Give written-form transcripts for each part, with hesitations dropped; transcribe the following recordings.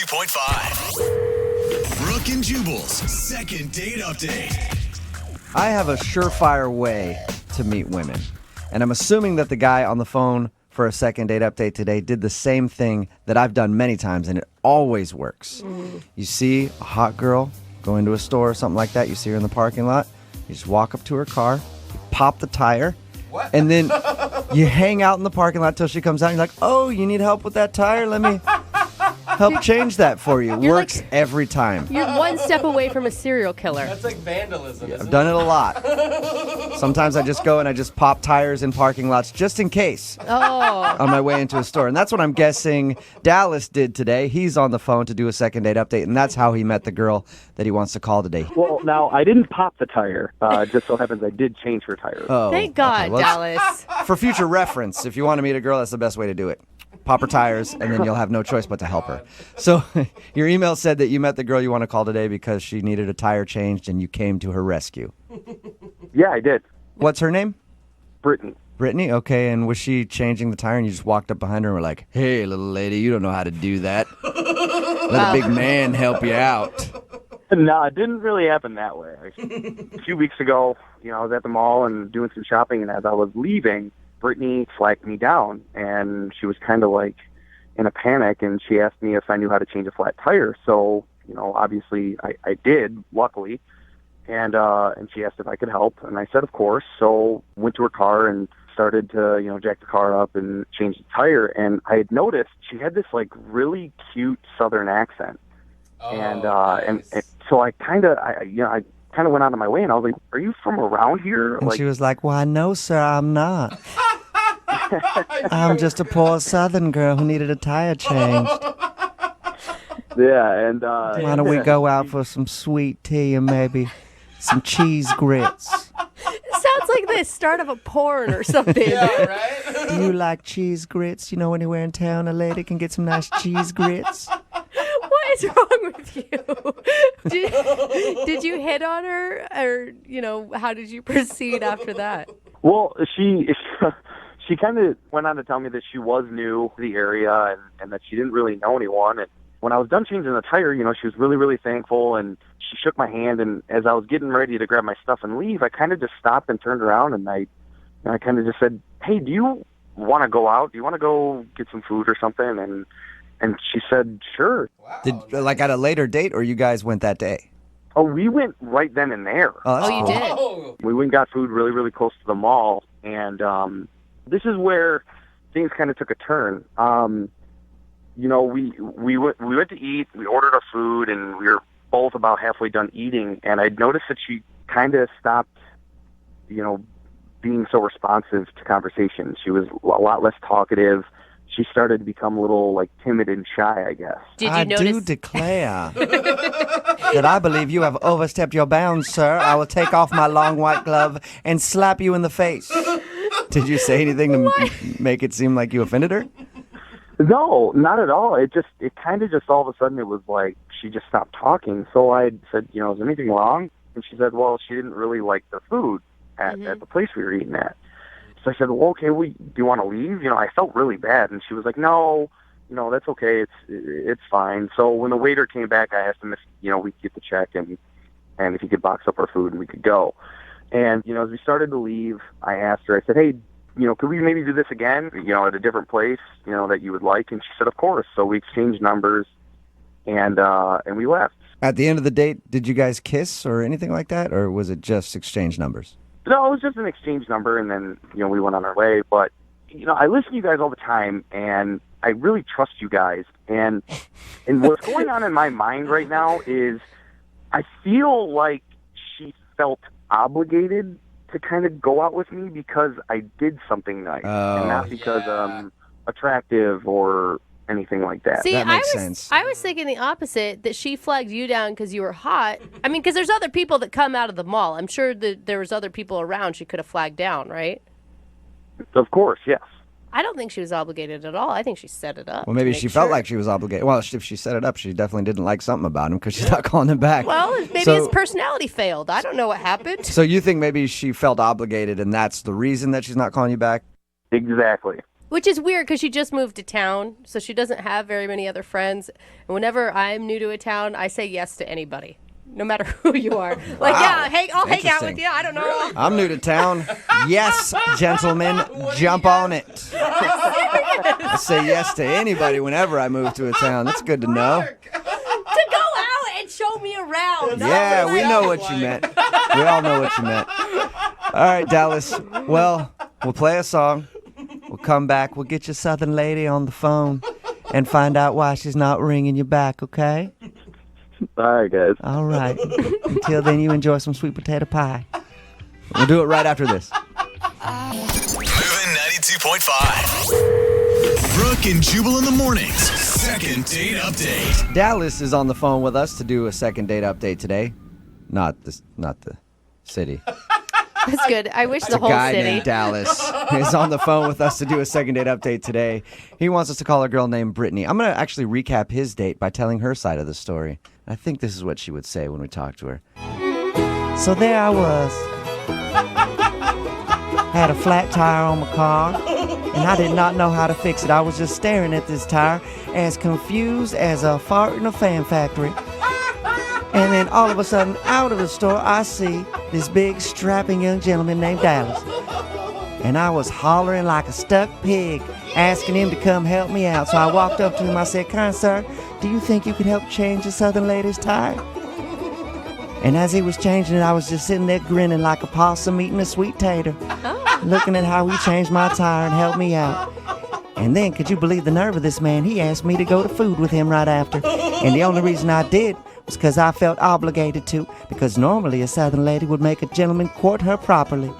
92.5. Brooke and Jubal's second date update. I have a surefire way to meet women. And I'm assuming that the guy on the phone for a second date update today did the same thing that I've done many times, and it always works. You see a hot girl go into a store or something like that. You see her in the parking lot. You just walk up to her car, you pop the tire, and then you hang out in the parking lot till she comes out. And you're like, oh, you need help with that tire? Let me help change that for you. You're Works like- every time. You're one step away from a serial killer. That's like vandalism, I've done it a lot. Sometimes I just go and I just pop tires in parking lots just in case Oh, on my way into a store. And that's what I'm guessing Dallas did today. He's on the phone to do a second date update, and that's how he met the girl that he wants to call today. Well, now, I didn't pop the tire. Just so happens I did change her tires. Oh, thank God, okay. Well, Dallas. for future reference, if you want to meet a girl, that's the best way to do it. Pop her tires, and then you'll have no choice but to help her. So your email said that you met the girl you want to call today because she needed a tire changed, and you came to her rescue. Yeah, I did. What's her name? Brittany. Brittany? Okay, and was she changing the tire and you just walked up behind her and were like, hey, little lady, you don't know how to do that. Let a big man help you out. No, it didn't really happen that way. A few weeks ago, I was at the mall and doing some shopping, and as I was leaving, Brittany flagged me down, and she was kind of like in a panic, and she asked me if I knew how to change a flat tire. So, obviously I did, luckily, and she asked if I could help, and I said, of course. So went to her car and started to, jack the car up and change the tire, and I had noticed she had this like really cute Southern accent. And so I kind of went out of my way, and I was like, "Are you from around here?" And she was like, why, no, sir, I'm not. I'm just a poor Southern girl who needed a tire changed. Yeah, and Why don't we go out for some sweet tea and maybe some cheese grits? It sounds like the start of a porn or something. Yeah, right? Do you like cheese grits? Anywhere in town a lady can get some nice cheese grits? What is wrong with you? Did you hit on her, or how did you proceed after that? well, she kind of went on to tell me that she was new to the area and that she didn't really know anyone. And when I was done changing the tire, she was really, really thankful, and she shook my hand. And as I was getting ready to grab my stuff and leave, I kind of just stopped and turned around, and I kind of just said, "Hey, do you want to go out? Do you want to go get some food or something?" And she said, "Sure." Did at a later date, or you guys went that day? Oh, we went right then and there. Oh, that's Oh, you cool. did? Oh, We went and got food really, really close to the mall, and this is where things kind of took a turn. We went to eat, we ordered our food, and we were both about halfway done eating, and I noticed that she kind of stopped, being so responsive to conversation. She was a lot less talkative. She started to become a little, timid and shy, I guess. Did you I notice? do declare that I believe you have overstepped your bounds, sir. I will take off my long white glove and slap you in the face. Did you say anything to make it seem like you offended her? No, not at all. It kind of just all of a sudden it was like she just stopped talking. So I said, is there anything wrong? And she said, well, she didn't really like the food at the place we were eating at. So I said, well, okay, do you want to leave? I felt really bad. And she was like, no, that's okay. It's fine. So when the waiter came back, I asked him if, we could get the check and if he could box up our food and we could go. And, as we started to leave, I asked her, I said, hey, could we maybe do this again, at a different place, that you would like? And she said, of course. So we exchanged numbers and we left. At the end of the date, did you guys kiss or anything like that? Or was it just exchange numbers? No, it was just an exchange number, and then, we went on our way. But, I listen to you guys all the time, and I really trust you guys. And what's going on in my mind right now is I feel like she felt obligated to kind of go out with me because I did something nice, and not because I'm attractive or anything like that. See, That makes sense. I was thinking the opposite, that she flagged you down because you were hot. I mean, because there's other people that come out of the mall. I'm sure that there was other people around she could have flagged down, right? Of course, yes. I don't think she was obligated at all. I think she set it up. Well, maybe to she make felt sure. like she was obligated. Well, if she set it up, she definitely didn't like something about him because she's not calling him back. Well, maybe So- his personality failed. I don't know what happened. So you think maybe she felt obligated and that's the reason that she's not calling you back? Exactly. Which is weird because she just moved to town, so she doesn't have very many other friends. And whenever I'm new to a town, I say yes to anybody, no matter who you are. Like, yeah, hey, I'll hang out with you. I don't know. I'm new to town. Yes, gentlemen, jump on it. I say yes to anybody whenever I move to a town. That's good to know. To go out and show me around. Yeah, we know what you meant. We all know what you meant. All right, Dallas. Well, we'll play a song. We'll come back. We'll get your Southern lady on the phone and find out why she's not ringing you back, okay? All right, guys. All right. Until then, you enjoy some sweet potato pie. We'll do it right after this. Moving 92.5. Brooke and Jubal in the mornings. Second date update. Dallas is on the phone with us to do a second date update today. Not the city. That's good. I wish the A whole guy city. named Dallas is on the phone with us to do a second date update today. He wants us to call a girl named Brittany. I'm going to actually recap his date by telling her side of the story. I think this is what she would say when we talk to her. So there I was. Had a flat tire on my car, and I did not know how to fix it. I was just staring at this tire as confused as a fart in a fan factory. And then all of a sudden, out of the store, I see this big, strapping young gentleman named Dallas. And I was hollering like a stuck pig, asking him to come help me out. So I walked up to him. I said, "Kind sir, do you think you could help change the Southern lady's tire?" And as he was changing it, I was just sitting there grinning like a possum eating a sweet tater, looking at how he changed my tire and helped me out. And then, could you believe the nerve of this man? He asked me to go to food with him right after. And the only reason I did was because I felt obligated to, because normally a Southern lady would make a gentleman court her properly.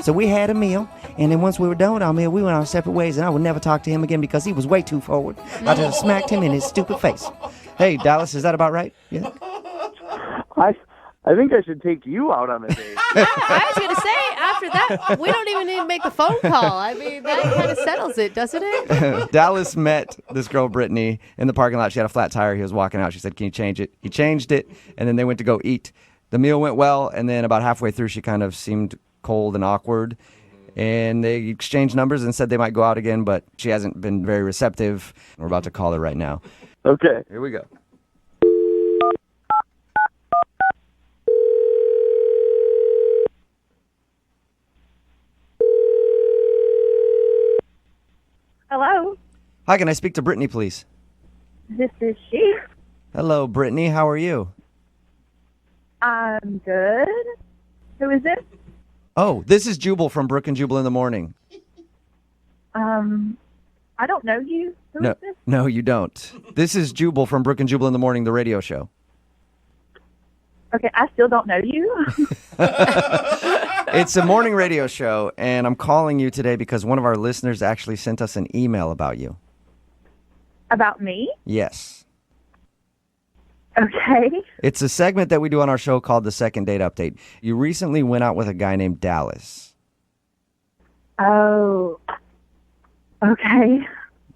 So we had a meal, and then once we were done with our meal, we went our separate ways, and I would never talk to him again because he was way too forward. I just smacked him in his stupid face. Hey, Dallas, is that about right? Yeah. I think I should take you out on a date. I was going to say, after that, we don't even need to make the phone call. I mean, that kind of settles it, doesn't it? Dallas met this girl, Brittany, in the parking lot. She had a flat tire. He was walking out. She said, "Can you change it?" He changed it, and then they went to go eat. The meal went well, and then about halfway through, she kind of seemed cold and awkward. And they exchanged numbers and said they might go out again, but she hasn't been very receptive. We're about to call her right now. Okay. Here we go. Hello, Hi, can I speak to Brittany, please? this is she. Hello, Brittany. How are you? I'm good. Who is this? Oh, this is Jubal from Brooke and Jubal in the Morning. I don't know you. Who is this? No, you don't. This is Jubal from Brooke and Jubal in the Morning, the radio show. Okay, I still don't know you. It's a morning radio show, and I'm calling you today because one of our listeners actually sent us an email about you. About me? Yes. Okay. It's a segment that we do on our show called the Second Date Update. You recently went out with a guy named Dallas. Oh. Okay.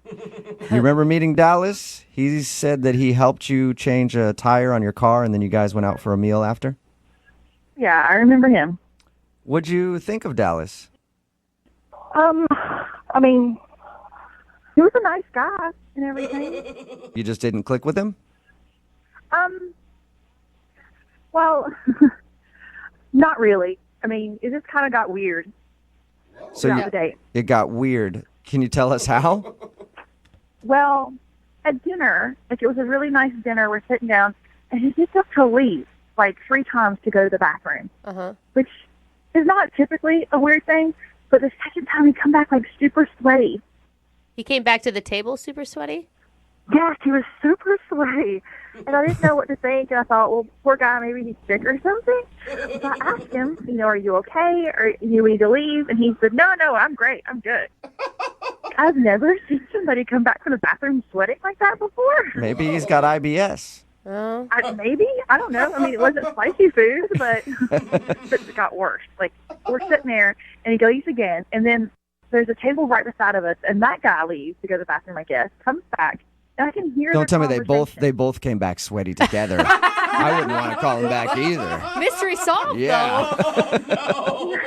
You remember meeting Dallas? He said that he helped you change a tire on your car, and then you guys went out for a meal after. Yeah, I remember him. What'd you think of Dallas? I mean, he was a nice guy and everything. You just didn't click with him? Well, not really. I mean, it just kind of got weird So throughout the date. it got weird. Can you tell us how? Well, at dinner, like it was a really nice dinner, we're sitting down, and he gets up to leave like 3 times to go to the bathroom, which is not typically a weird thing, but the second time he come back like super sweaty. He came back to the table super sweaty? Yes, he was super sweaty, and I didn't know what to think, and I thought, well, poor guy, maybe he's sick or something. So I asked him, are you okay, or you need to leave? And he said, no, I'm great, I'm good. I've never seen somebody come back from the bathroom sweating like that before. Maybe he's got IBS. Oh. Maybe. I don't know. I mean, it wasn't spicy food, but it got worse. Like, we're sitting there, and he leaves again, and then there's a table right beside of us, and that guy leaves to go to the bathroom, I guess, comes back, and I can hear Don't their tell me conversation. they both came back sweaty together. I wouldn't want to call him back either. Mystery solved, Yeah. though.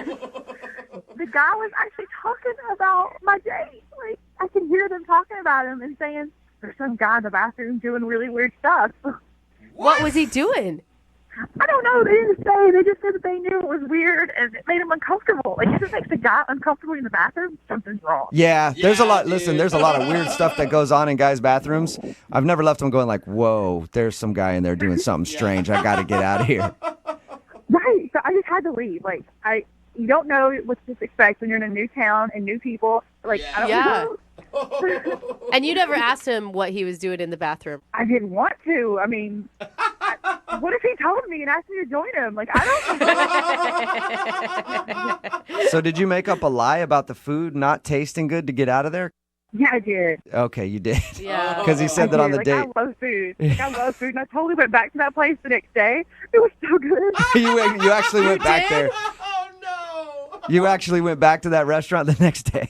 The guy was actually talking about my date. Like, I could hear them talking about him and saying, there's some guy in the bathroom doing really weird stuff. What was he doing? I don't know. They didn't say. They just said that they knew it was weird and it made them uncomfortable. Like, if it makes a guy uncomfortable in the bathroom, something's wrong. Yeah, there's a lot. dude. Listen, there's a lot of weird stuff that goes on in guys' bathrooms. I've never left them going like, whoa, there's some guy in there doing something strange. I got to get out of here. Right. So I just had to leave. Like, you don't know what to expect when you're in a new town and new people. Like, I don't Yeah. know. And you never asked him what he was doing in the bathroom. I didn't want to. I mean, what if he told me and asked me to join him? Like, I don't know. So did you make up a lie about the food not tasting good to get out of there? Yeah, I did. Okay, you did. Yeah. Because he said that on the Like, date. I love food. Like, I love food. And I totally went back to that place the next day. It was so good. You actually went back there. Oh, no. You actually went back to that restaurant the next day.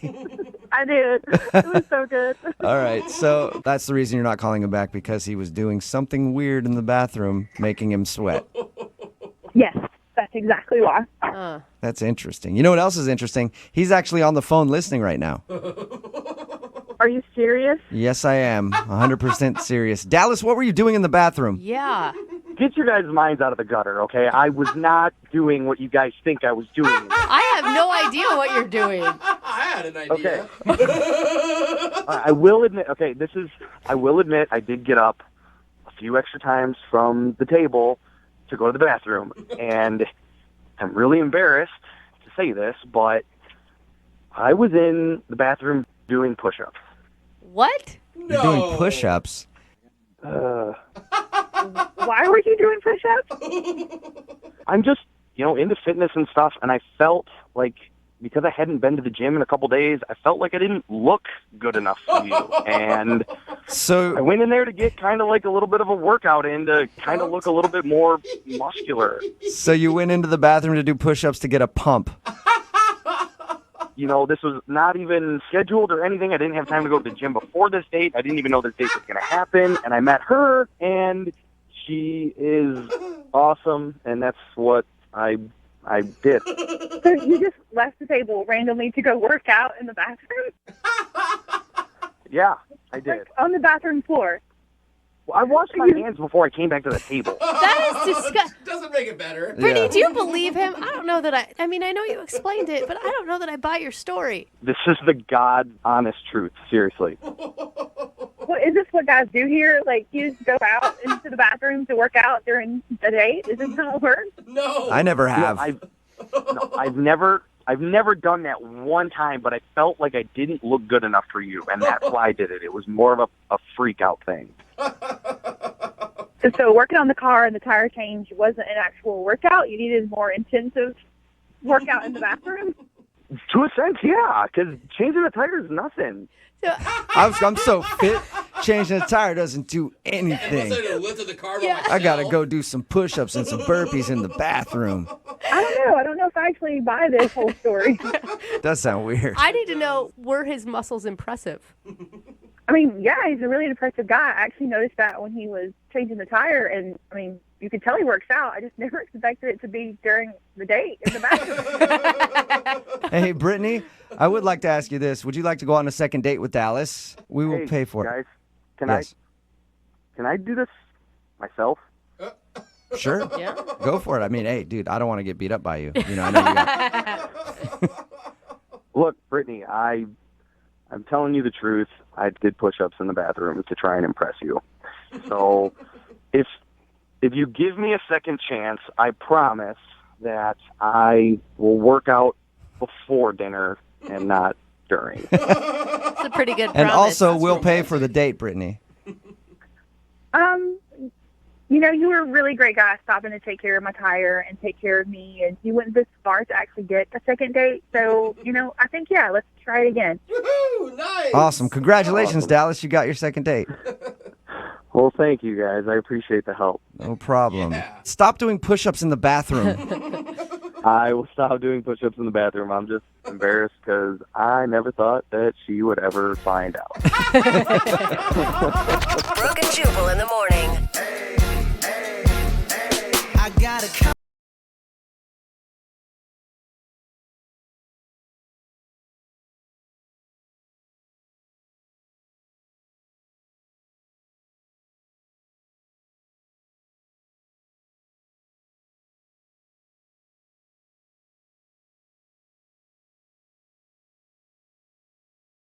I did. It was so good. All right, so that's the reason you're not calling him back, because he was doing something weird in the bathroom, making him sweat. Yes, that's exactly why. That's interesting. You know what else is interesting? He's actually on the phone listening right now. Are you serious? Yes, I am. 100% serious. Dallas, what were you doing in the bathroom? Yeah. Get your guys' minds out of the gutter, okay? I was not doing what you guys think I was doing. I have no idea what you're doing. I had an idea. Okay. I will admit, I will admit I did get up a few extra times from the table to go to the bathroom. And I'm really embarrassed to say this, but I was in the bathroom doing push-ups. What? You're doing push-ups. Why were you doing push-ups? I'm just, into fitness and stuff, and I felt like because I hadn't been to the gym in a couple days, I felt like I didn't look good enough for you. And I So, went in there to get kind of like a little bit of a workout in to kind of look a little bit more muscular. so you went into the bathroom to do push-ups to get a pump. This was not even scheduled or anything. I didn't have time to go to the gym before this date. I didn't even know this date was going to happen. And I met her, and she is awesome, and that's what I did. So you just left the table randomly to go work out in the bathroom? Yeah, I did. On the bathroom floor? Well, I washed my hands before I came back to the table. That is disgusting. Doesn't make it better. Brittany, do you believe him? I don't know that I mean, I know you explained it, but I don't know that I buy your story. This is the God honest truth, seriously. Well, is this what guys do here? Like, you just go out into the bathroom to work out during the date? Is this how it works? No. I never No, have. I've never done that one time, but I felt like I didn't look good enough for you, and that's why I did it. It was more of a freak out thing. So working on the car and the tire change wasn't an actual workout? You needed more intensive workout in the bathroom? To a sense, yeah, because changing the tire is nothing. So, I'm so fit. Changing a tire doesn't do anything. Once I lifted the car by Yeah. myself. I gotta go do some push-ups and some burpees in the bathroom. I don't know. I don't know if I actually buy this whole story. Does sound weird. I need to know, were his muscles impressive? I mean, yeah, he's a really impressive guy. I actually noticed that when he was changing the tire, and I mean, you could tell he works out. I just never expected it to be during the date in the bathroom. Hey, Brittany, I would like to ask you this. Would you like to go on a second date with Dallas? We will Hey, pay for it. guys, Yes. can I do this myself? Sure. Yeah. Go for it. I mean, hey, dude, I don't want to get beat up by you. I know you got... Look, Brittany, I'm telling you the truth. I did push-ups in the bathroom to try and impress you. So if you give me a second chance, I promise that I will work out before dinner and not during. It's a pretty good promise. And also, we'll pay for the date, Brittany. You were a really great guy stopping to take care of my tire and take care of me, and you went this far to actually get a second date. So, I think, yeah, let's try it again. Woohoo! Nice. Awesome. Congratulations, Awesome. Dallas. You got your second date. Well, thank you, guys. I appreciate the help. No problem. Yeah. Stop doing push-ups in the bathroom. I will stop doing push-ups in the bathroom. I'm just embarrassed because I never thought that she would ever find out. Brooke and Jubal in the morning.